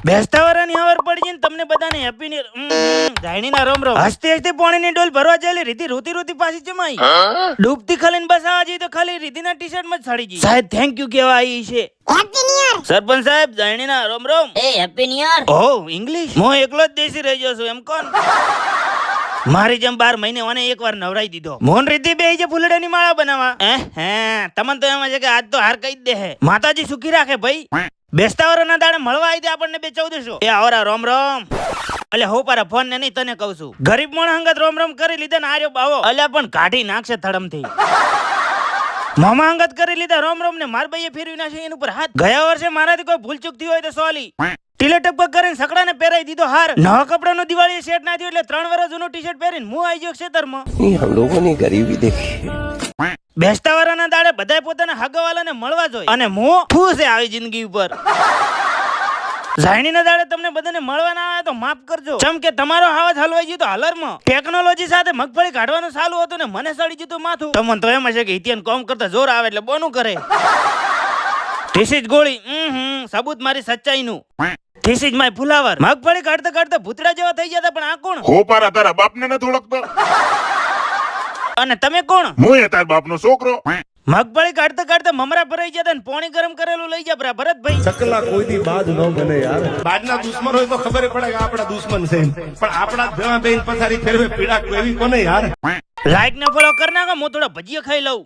બેસતા વરાની ખબર પડી જાય ને તમને બધાને હેપી ન્યુ યર જાણીના રોમ રોમ હસતી હસતી પાણીની ડોલ ભરવા ચાલી રીતિ રોતી રોતી પાછી જમાઈ ડૂબતી ખાલીને બસ આવા જઈ તો ખાલી રીતિના ટી-શર્ટ માં જ છડી ગઈ સાહેબ થેન્ક યુ કેવા આવી છે હેપી ન્યુ યર સરપંચ સાહેબ જાણીના રોમ રોમ એ હેપી ન્યુ યર. ઓહ ઇંગ્લિશ હું એકલો જ દેશી રહી ગયો છું એમ કોણ મારી જેમ 12 મહિને ઓને એકવાર નવરાઈ દીધો મોહન રીતિ બેહી જે ફૂલડાની માળા બનાવવા હે તમને તો એમ છે કે આજ તો હાર કહી જ દે હે માતાજી સુખી રાખે ભાઈ બેસતા વરના દાડે મળવા આવી દે આપણને બે 1400 એ આવરા રોમ રોમ અલે હો પારા ફોન ને નહીં તને કહું છું ગરીબ મોણ હંગત રોમ રોમ કરી લીધા ને આર્યો બાવો અલ્યા પણ કાઢી નાખશે થડમથી મામા અંગત કરી લીધા રોમ રોમ ને માર ભાઈએ ફેરવી નાખે એની ઉપર હાથ ગયા વર્ષે મારાથી કોઈ ભૂલ ચૂક થઈ હોય તો સોલી ટીલે ટપક કરીને સકડા ને પહેરાઈ દીધો હાર નવા કપડાનો દિવાળી સેટ ના થયો એટલે 3 વર્ષ જૂનું ટી-શર્ટ પહેરીને હું આવી ગયો ખેતરમાં हम लोगों ने गरीबी देखी। બેસતા વરાના દાડે બધાય પોતાના હગાવાલાને મળવા જોઈએ અને હું ખુશ છે આવી જિંદગી ઉપર જાણીના દાડે તમને બધાને મળવા ના આવે તો માફ કરજો ચમ કે તમારો હાવજ હલવાઈ ગયો તો હલરમાં ટેકનોલોજી સાથે મગફળી કાઢવાનું ચાલુ હતું ને મને સડી ગયું માથું તમને તો એમ હશે કે ઇતિયાન કોમ કરતા જોર આવે એટલે બોનું કરે ધીસ ઇઝ ગોળી સબૂત મારી સચ્ચાઈ નું ધીસ ઇઝ માય ફુલાવર મગફળી કાઢતા કાઢતા ભૂતડા જેવા થઈ ગયા પણ આ કોણ હો પારા તારા બાપને ન ઓળખતો અને તમે કોણ હું તાર બાપનો છોકરો મગફળી કાઢતા કાઢતા મમરા ભરાઈ ગયા ને પાણી ગરમ કરેલું લઈ જા ભરતભાઈ ચકલા કોઈ દી બાદ ન બને યાર. બાજના દુશ્મન હોય તો ખબર પડે કે આપણા દુશ્મન છે પણ આપણા જ ભેળા બેન પથારી ફેરવે પીડા એવી કોને યાર. લાઈક ને ફોલો કરી નાખો હું થોડા ભજીયા ખાઈ લઉં